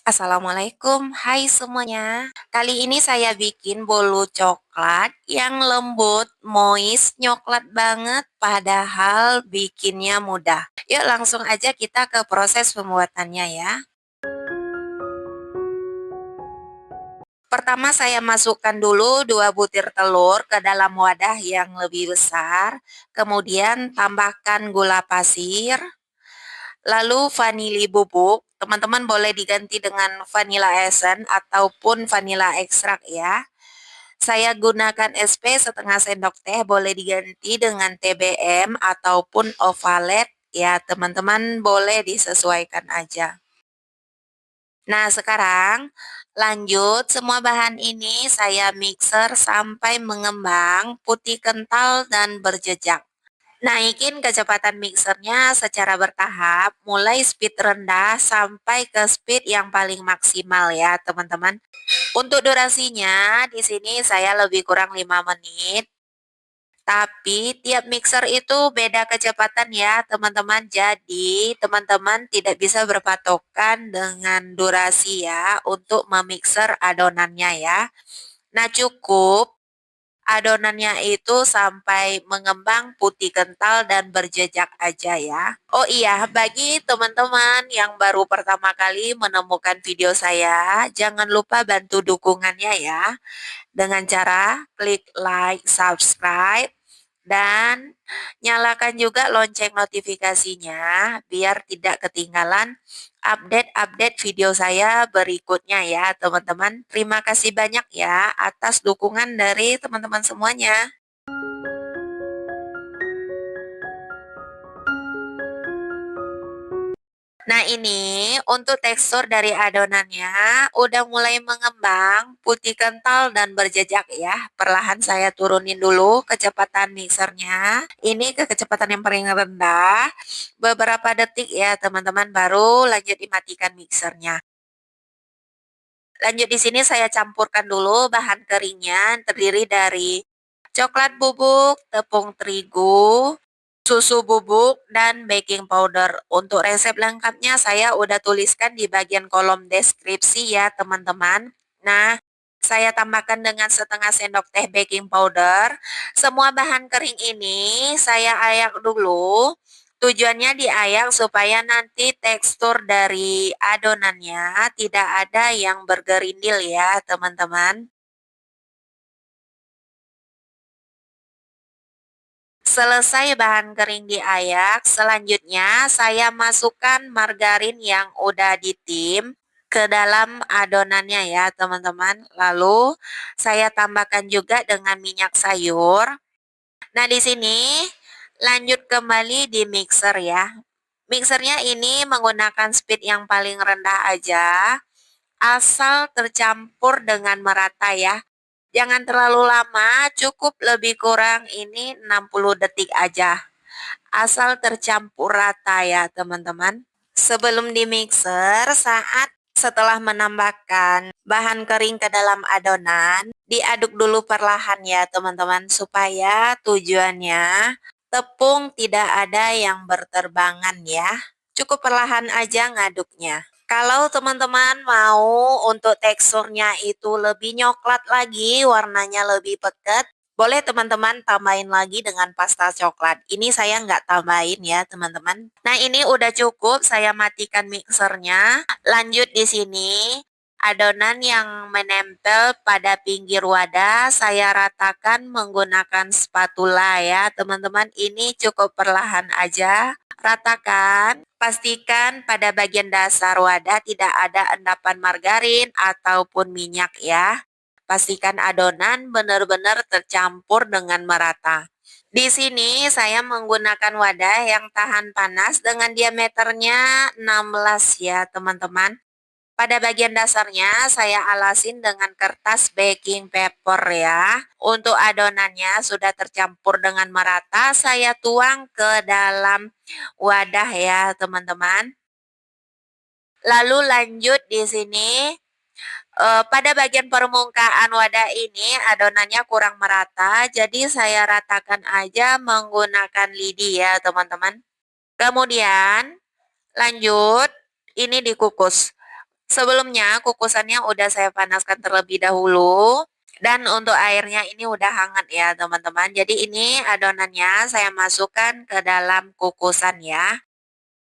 Assalamualaikum, hai semuanya. Kali ini saya bikin bolu coklat yang lembut, moist, coklat banget, padahal bikinnya mudah. Yuk langsung aja kita ke proses pembuatannya ya. Pertama saya masukkan dulu 2 butir telur ke dalam wadah yang lebih besar, kemudian tambahkan gula pasir, lalu vanili bubuk, teman-teman boleh diganti dengan vanilla essence ataupun vanilla ekstrak ya. Saya gunakan SP setengah sendok teh, boleh diganti dengan TBM ataupun ovalet ya, teman-teman boleh disesuaikan aja. Nah, sekarang lanjut semua bahan ini saya mixer sampai mengembang, putih kental dan berjejak. Naikin kecepatan mixernya secara bertahap, mulai speed rendah sampai ke speed yang paling maksimal ya, teman-teman. Untuk durasinya, di sini saya lebih kurang 5 menit. Tapi tiap mixer itu beda kecepatan ya, teman-teman. Jadi, teman-teman tidak bisa berpatokan dengan durasi ya untuk memixer adonannya ya. Nah, cukup adonannya itu sampai mengembang putih kental dan berjejak aja ya. Oh iya, bagi teman-teman yang baru pertama kali menemukan video saya, jangan lupa bantu dukungannya ya. Dengan cara klik like, subscribe, dan nyalakan juga lonceng notifikasinya biar tidak ketinggalan update-update video saya berikutnya ya teman-teman. Terima kasih banyak ya atas dukungan dari teman-teman semuanya. Nah ini untuk tekstur dari adonannya udah mulai mengembang, putih kental dan berjejak ya. Perlahan saya turunin dulu kecepatan mixernya. Ini ke kecepatan yang paling rendah. Beberapa detik ya teman-teman, baru lanjut dimatikan mixernya. Lanjut di sini saya campurkan dulu bahan keringnya, terdiri dari coklat bubuk, tepung terigu, susu bubuk, dan baking powder. Untuk resep lengkapnya saya udah tuliskan di bagian kolom deskripsi ya teman-teman. Nah, saya tambahkan dengan setengah sendok teh baking powder. Semua bahan kering ini saya ayak dulu. Tujuannya diayak supaya nanti tekstur dari adonannya tidak ada yang bergerindil ya teman-teman. Selesai bahan kering diayak, selanjutnya saya masukkan margarin yang udah ditim ke dalam adonannya ya teman-teman. Lalu saya tambahkan juga dengan minyak sayur. Nah di sini lanjut kembali di mixer ya. Mixernya ini menggunakan speed yang paling rendah aja, asal tercampur dengan merata ya. Jangan terlalu lama, cukup lebih kurang ini 60 detik aja. Asal tercampur rata ya teman-teman. Sebelum di mixer, setelah menambahkan bahan kering ke dalam adonan, diaduk dulu perlahan ya teman-teman, supaya tujuannya tepung tidak ada yang berterbangan ya. Cukup perlahan aja ngaduknya. Kalau teman-teman mau untuk teksturnya itu lebih nyoklat lagi, warnanya lebih pekat, boleh teman-teman tambahin lagi dengan pasta coklat. Ini saya nggak tambahin ya teman-teman. Nah ini udah cukup, saya matikan mixernya. Lanjut di sini, adonan yang menempel pada pinggir wadah saya ratakan menggunakan spatula ya teman-teman. Ini cukup perlahan aja. Ratakan, pastikan pada bagian dasar wadah tidak ada endapan margarin ataupun minyak ya. Pastikan adonan benar-benar tercampur dengan merata. Di sini saya menggunakan wadah yang tahan panas dengan diameternya 16 ya teman-teman. Pada bagian dasarnya saya alasin dengan kertas baking paper ya. Untuk adonannya sudah tercampur dengan merata, saya tuang ke dalam wadah ya teman-teman. Lalu lanjut di sini pada bagian permukaan wadah ini adonannya kurang merata, jadi saya ratakan aja menggunakan lidi ya teman-teman. Kemudian lanjut ini dikukus. Sebelumnya kukusannya udah saya panaskan terlebih dahulu dan untuk airnya ini udah hangat ya teman-teman. Jadi ini adonannya saya masukkan ke dalam kukusan ya.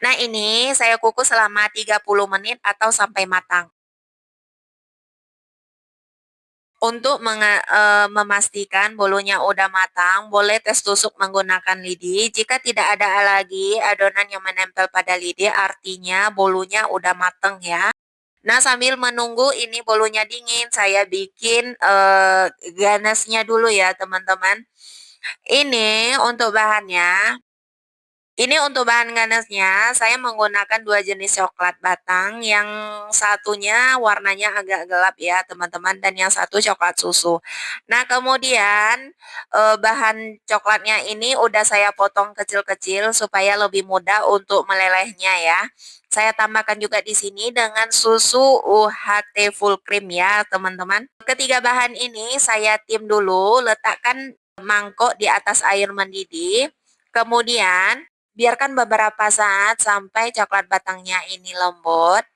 Nah ini saya kukus selama 30 menit atau sampai matang. Untuk memastikan bolunya udah matang, boleh tes tusuk menggunakan lidi. Jika tidak ada lagi adonan yang menempel pada lidi, artinya bolunya udah mateng ya. Nah, sambil menunggu ini bolunya dingin, saya bikin ganasnya dulu ya, teman-teman. Ini untuk bahannya. Ini untuk bahan ganasnya, saya menggunakan dua jenis coklat batang. Yang satunya warnanya agak gelap ya, teman-teman, dan yang satu coklat susu. Nah, kemudian bahan coklatnya ini udah saya potong kecil-kecil supaya lebih mudah untuk melelehnya ya. Saya tambahkan juga di sini dengan susu UHT full cream ya, teman-teman. Ketiga bahan ini saya tim dulu, letakkan mangkok di atas air mendidih. Kemudian biarkan beberapa saat sampai coklat batangnya ini lembut.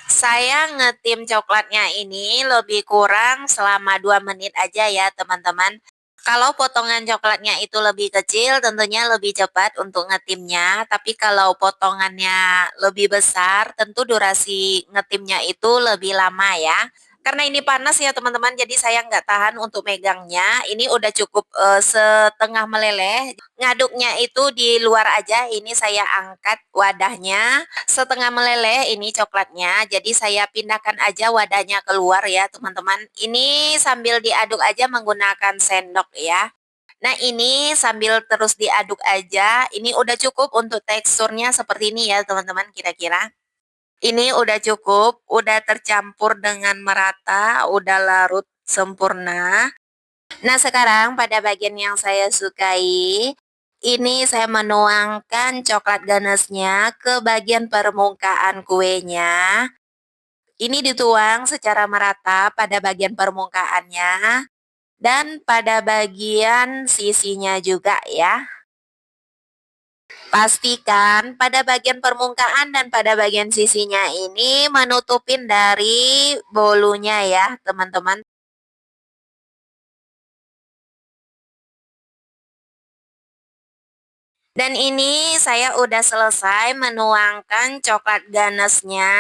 Saya ngetim coklatnya ini lebih kurang selama 2 menit aja ya teman-teman. Kalau potongan coklatnya itu lebih kecil tentunya lebih cepat untuk ngetimnya. Tapi kalau potongannya lebih besar tentu durasi ngetimnya itu lebih lama ya. Karena ini panas ya teman-teman, jadi saya nggak tahan untuk megangnya. Ini udah cukup setengah meleleh. Ngaduknya itu di luar aja. Ini saya angkat wadahnya setengah meleleh ini coklatnya. Jadi saya pindahkan aja wadahnya keluar ya teman-teman. Ini sambil diaduk aja menggunakan sendok ya. Nah ini sambil terus diaduk aja. Ini udah cukup untuk teksturnya seperti ini ya teman-teman kira-kira. Ini udah cukup, udah tercampur dengan merata, udah larut sempurna. Nah, sekarang pada bagian yang saya sukai, ini saya menuangkan coklat ganasnya ke bagian permukaan kuenya. Ini dituang secara merata pada bagian permukaannya dan pada bagian sisinya juga ya. Pastikan pada bagian permukaan dan pada bagian sisinya ini menutupin dari bolunya ya, teman-teman. Dan ini saya udah selesai menuangkan coklat ganasnya.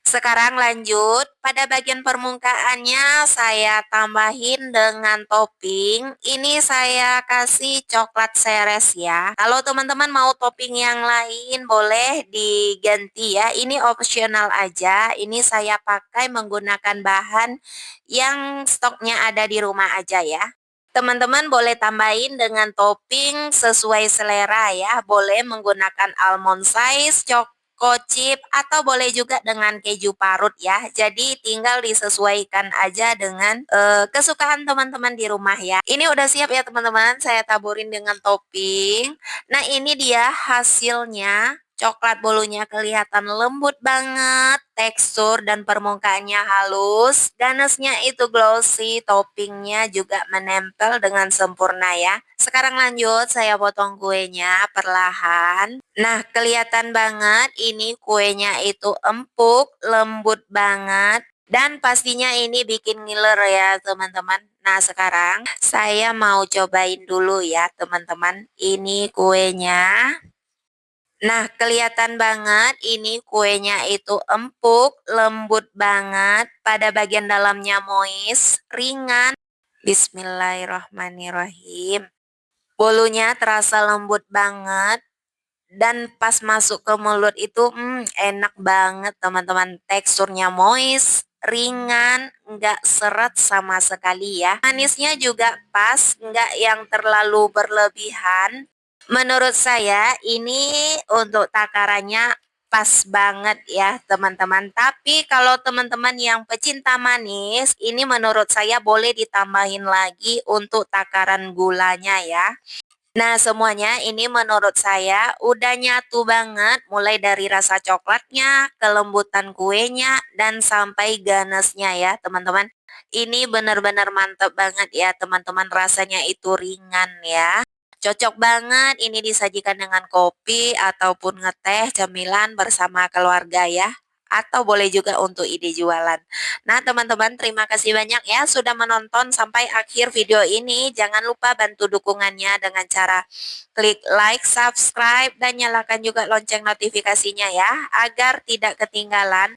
Sekarang lanjut, pada bagian permukaannya saya tambahin dengan topping. Ini saya kasih coklat seres ya. Kalau teman-teman mau topping yang lain boleh diganti ya. Ini opsional aja. Ini saya pakai menggunakan bahan yang stoknya ada di rumah aja ya. Teman-teman boleh tambahin dengan topping sesuai selera ya. Boleh menggunakan almond size, choco chip, atau boleh juga dengan keju parut ya. Jadi tinggal disesuaikan aja dengan kesukaan teman-teman di rumah ya. Ini udah siap ya teman-teman. Saya taburin dengan topping. Nah ini dia hasilnya. Coklat bolunya kelihatan lembut banget, tekstur dan permukaannya halus, ganasnya itu glossy, toppingnya juga menempel dengan sempurna ya. Sekarang lanjut, saya potong kuenya perlahan. Nah, kelihatan banget ini kuenya itu empuk, lembut banget. Dan pastinya ini bikin ngiler ya teman-teman. Nah sekarang saya mau cobain dulu ya teman-teman. Ini kuenya. Nah, kelihatan banget ini kuenya itu empuk, lembut banget, pada bagian dalamnya moist, ringan. Bismillahirrahmanirrahim. Bolunya terasa lembut banget dan pas masuk ke mulut itu enak banget teman-teman. Teksturnya moist, ringan, nggak seret sama sekali ya. Manisnya juga pas, nggak yang terlalu berlebihan. Menurut saya ini untuk takarannya pas banget ya teman-teman. Tapi kalau teman-teman yang pecinta manis, ini menurut saya boleh ditambahin lagi untuk takaran gulanya ya. Nah semuanya ini menurut saya udah nyatu banget. Mulai dari rasa coklatnya, kelembutan kuenya, dan sampai ganasnya ya teman-teman. Ini benar-benar mantap banget ya teman-teman. Rasanya itu ringan ya. Cocok banget ini disajikan dengan kopi ataupun ngeteh cemilan bersama keluarga ya. atau boleh juga untuk ide jualan. Nah, teman-teman, terima kasih banyak ya sudah menonton sampai akhir video ini. Jangan lupa bantu dukungannya dengan cara klik like, subscribe, dan nyalakan juga lonceng notifikasinya ya, agar tidak ketinggalan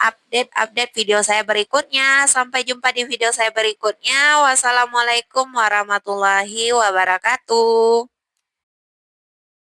update-update video saya berikutnya. Sampai jumpa di video saya berikutnya. Wassalamualaikum warahmatullahi wabarakatuh.